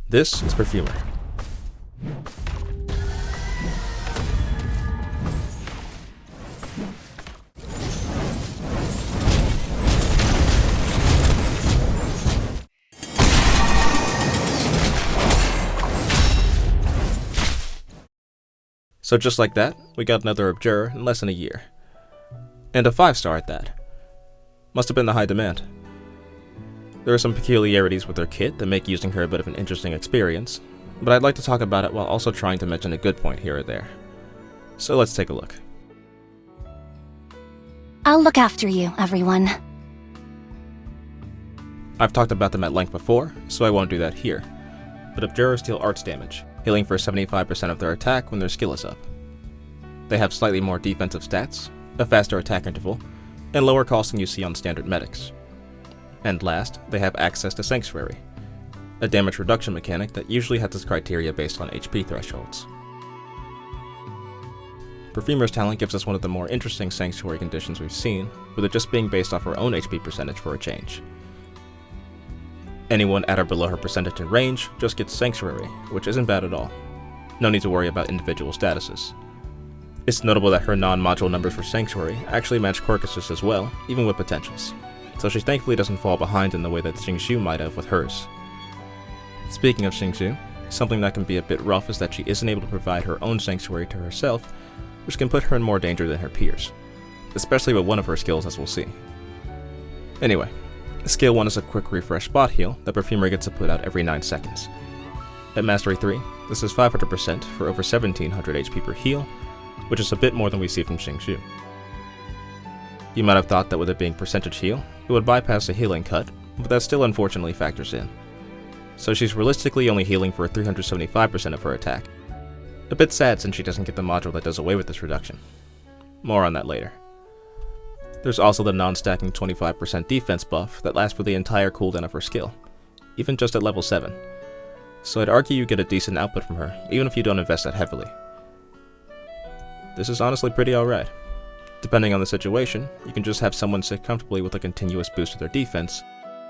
This is Perfumer. So just like that, we got another Abjurer in less than a year. And a 5-star at that. Must have been the high demand. There are some peculiarities with her kit that make using her a bit of an interesting experience, but I'd like to talk about it while also trying to mention a good point here or there. So let's take a look. I'll look after you, everyone. I've talked about them at length before, so I won't do that here. But Abjurers deal arts damage, healing for 75% of their attack when their skill is up. They have slightly more defensive stats, a faster attack interval, and lower cost than you see on standard medics. And last, they have access to Sanctuary, a damage reduction mechanic that usually has its criteria based on HP thresholds. Perfumer's talent gives us one of the more interesting Sanctuary conditions we've seen, with it just being based off her own HP percentage for a change. Anyone at or below her percentage in range just gets Sanctuary, which isn't bad at all. No need to worry about individual statuses. It's notable that her non-module numbers for Sanctuary actually match Corcus's as well, even with potentials, so she thankfully doesn't fall behind in the way that Xingqiu might have with hers. Speaking of Xingqiu, something that can be a bit rough is that she isn't able to provide her own Sanctuary to herself, which can put her in more danger than her peers, especially with one of her skills, as we'll see. Anyway, Skill 1 is a quick refresh spot heal that Perfumer gets to put out every 9 seconds. At Mastery 3, this is 500% for over 1700 HP per heal, which is a bit more than we see from Xingqiu. You might have thought that with it being percentage heal, it would bypass the healing cut, but that still unfortunately factors in. So she's realistically only healing for 375% of her attack. A bit sad since she doesn't get the module that does away with this reduction. More on that later. There's also the non-stacking 25% defense buff that lasts for the entire cooldown of her skill, even just at level 7. So I'd argue you get a decent output from her, even if you don't invest that heavily. This is honestly pretty alright. Depending on the situation, you can just have someone sit comfortably with a continuous boost to their defense,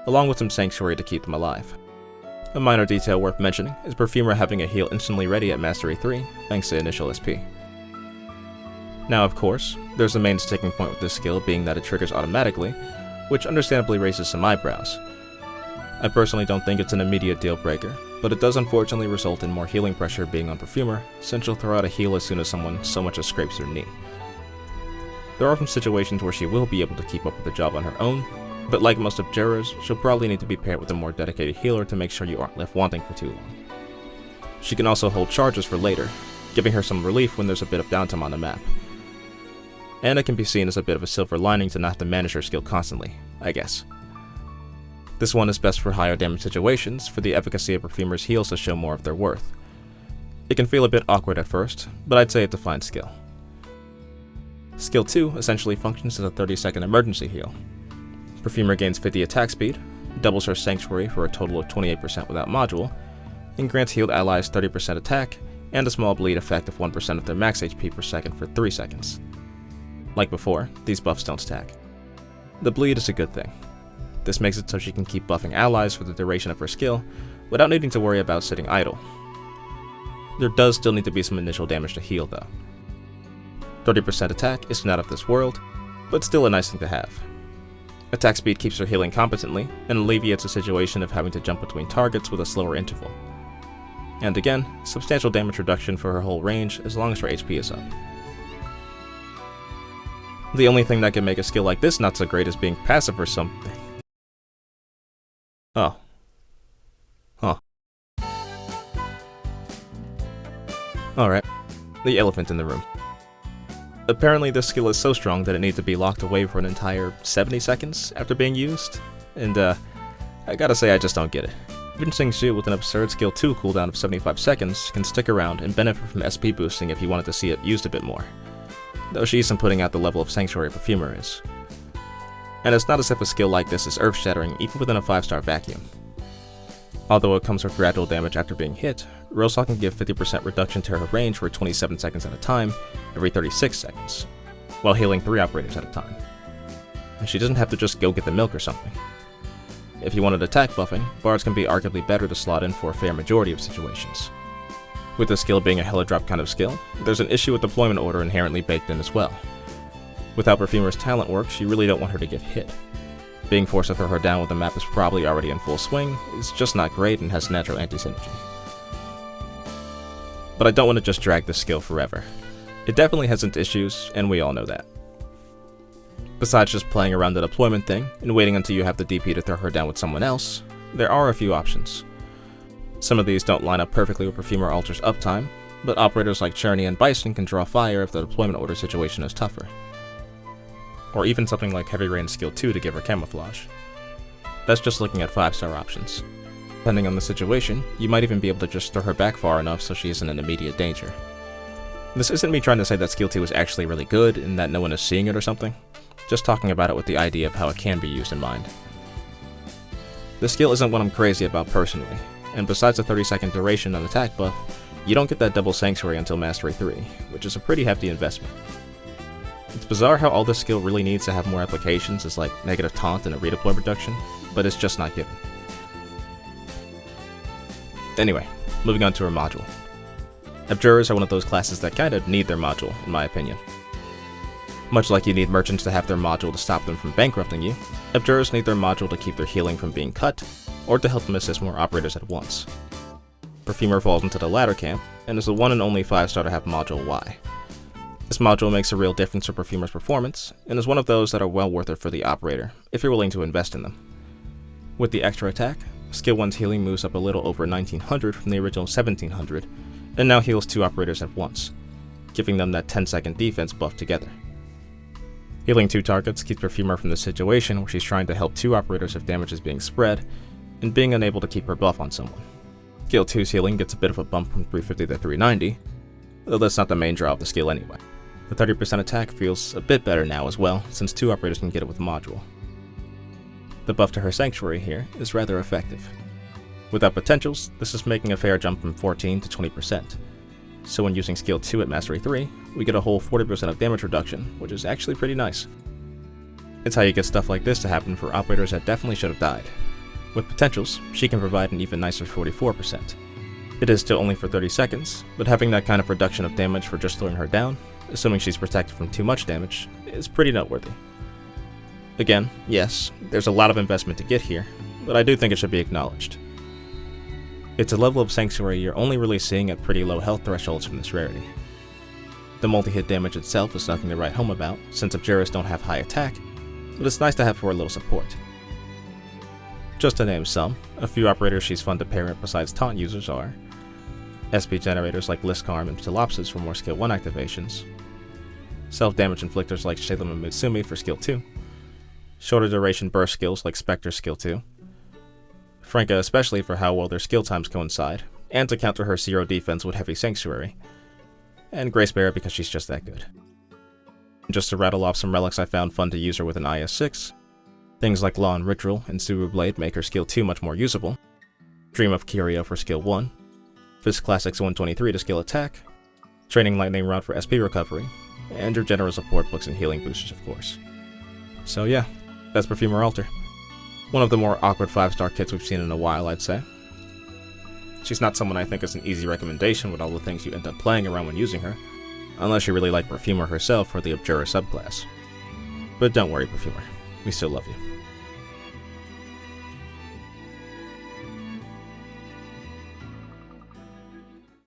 along with some Sanctuary to keep them alive. A minor detail worth mentioning is Perfumer having a heal instantly ready at Mastery 3, thanks to initial SP. Now of course, there's the main sticking point with this skill being that it triggers automatically, which understandably raises some eyebrows. I personally don't think it's an immediate deal breaker, but it does unfortunately result in more healing pressure being on Perfumer, since she'll throw out a heal as soon as someone so much as scrapes her knee. There are some situations where she will be able to keep up with the job on her own, but like most Abjurers, she'll probably need to be paired with a more dedicated healer to make sure you aren't left wanting for too long. She can also hold charges for later, giving her some relief when there's a bit of downtime on the map. And it can be seen as a bit of a silver lining to not have to manage her skill constantly, I guess. This one is best for higher damage situations, for the efficacy of Perfumer's heals to show more of their worth. It can feel a bit awkward at first, but I'd say it's a fine skill. Skill 2 essentially functions as a 30-second emergency heal. Perfumer gains 50 attack speed, doubles her Sanctuary for a total of 28% without module, and grants healed allies 30% attack, and a small bleed effect of 1% of their max HP per second for 3 seconds. Like before, these buffs don't stack. The bleed is a good thing. This makes it so she can keep buffing allies for the duration of her skill, without needing to worry about sitting idle. There does still need to be some initial damage to heal though. 30% attack is not of this world, but still a nice thing to have. Attack speed keeps her healing competently, and alleviates the situation of having to jump between targets with a slower interval. And again, substantial damage reduction for her whole range as long as her HP is up. The only thing that can make a skill like this not so great is being passive or something. Oh. Huh. Alright, the elephant in the room. Apparently this skill is so strong that it needs to be locked away for an entire 70 seconds after being used, and I gotta say I just don't get it. Even Xingqiu with an absurd skill 2 cooldown of 75 seconds can stick around and benefit from SP boosting if you wanted to see it used a bit more, though she isn't putting out the level of Sanctuary Perfumer is. And it's not as if a skill like this is earth-shattering even within a 5-star vacuum. Although it comes with gradual damage after being hit, Rosa can give 50% reduction to her range for 27 seconds at a time, every 36 seconds, while healing 3 operators at a time. And she doesn't have to just go get the milk or something. If you wanted attack buffing, bards can be arguably better to slot in for a fair majority of situations. With the skill being a hella drop kind of skill, there's an issue with deployment order inherently baked in as well. With how Perfumer's talent works, you really don't want her to get hit. Being forced to throw her down when the map is probably already in full swing is just not great and has natural anti-synergy. But I don't want to just drag this skill forever. It definitely has its issues, and we all know that. Besides just playing around the deployment thing and waiting until you have the DP to throw her down with someone else, there are a few options. Some of these don't line up perfectly with Perfumer Alter's uptime, but operators like Cherney and Bison can draw fire if the deployment order situation is tougher. Or even something like Heavy Rain Skill 2 to give her camouflage. That's just looking at 5-star options. Depending on the situation, you might even be able to just throw her back far enough so she isn't in immediate danger. This isn't me trying to say that Skill 2 is actually really good and that no one is seeing it or something, just talking about it with the idea of how it can be used in mind. This skill isn't what I'm crazy about personally, and besides the 30-second duration on attack buff, you don't get that double Sanctuary until Mastery 3, which is a pretty hefty investment. It's bizarre how all this skill really needs to have more applications as like negative taunt and a redeploy reduction, but it's just not given. Anyway, moving on to her module. Abjurers are one of those classes that kinda need their module, in my opinion. Much like you need merchants to have their module to stop them from bankrupting you, Abjurers need their module to keep their healing from being cut, or to help them assist more operators at once. Perfumer falls into the latter camp, and is the one and only 5-star to have Module Y. This module makes a real difference for Perfumer's performance, and is one of those that are well worth it for the operator, if you're willing to invest in them. With the extra attack, Skill 1's healing moves up a little over 1900 from the original 1700, and now heals 2 operators at once, giving them that 10-second defense buff together. Healing 2 targets keeps Perfumer from the situation where she's trying to help 2 operators if damage is being spread, and being unable to keep her buff on someone. Skill 2's healing gets a bit of a bump from 350 to 390, though that's not the main draw of the skill anyway. The 30% attack feels a bit better now as well, since 2 operators can get it with the module. The buff to her Sanctuary here is rather effective. Without potentials, this is making a fair jump from 14 to 20%, so when using Skill 2 at Mastery 3, we get a whole 40% of damage reduction, which is actually pretty nice. It's how you get stuff like this to happen for operators that definitely should have died. With potentials, she can provide an even nicer 44%. It is still only for 30 seconds, but having that kind of reduction of damage for just throwing her down, assuming she's protected from too much damage, is pretty noteworthy. Again, yes, there's a lot of investment to get here, but I do think it should be acknowledged. It's a level of Sanctuary you're only really seeing at pretty low health thresholds from this rarity. The multi-hit damage itself is nothing to write home about, since Abjurers don't have high attack, but it's nice to have for a little support. Just to name some, a few operators she's fun to pair up besides taunt users are SP generators like Liskarm and Ptilopsis for more Skill 1 activations, self-damage inflictors like Shalem and Mitsumi for Skill 2, shorter duration burst skills like Spectre Skill 2, Franka especially for how well their skill times coincide, and to counter her 0 defense with Heavy Sanctuary, and Gracebearer because she's just that good. Just to rattle off some relics I found fun to use her with an IS-6, things like Law and Ritual and Suru Blade make her Skill 2 much more usable, Dream of Kirio for Skill 1, Fist Classics 123 to skill attack, Training Lightning Rod for SP recovery, and your general support books and healing boosters of course. So yeah, that's Perfumer Alter. One of the more awkward 5-star kits we've seen in a while, I'd say. She's not someone I think is an easy recommendation with all the things you end up playing around when using her, unless you really like Perfumer herself or the Abjurer subclass. But don't worry, Perfumer, we still love you.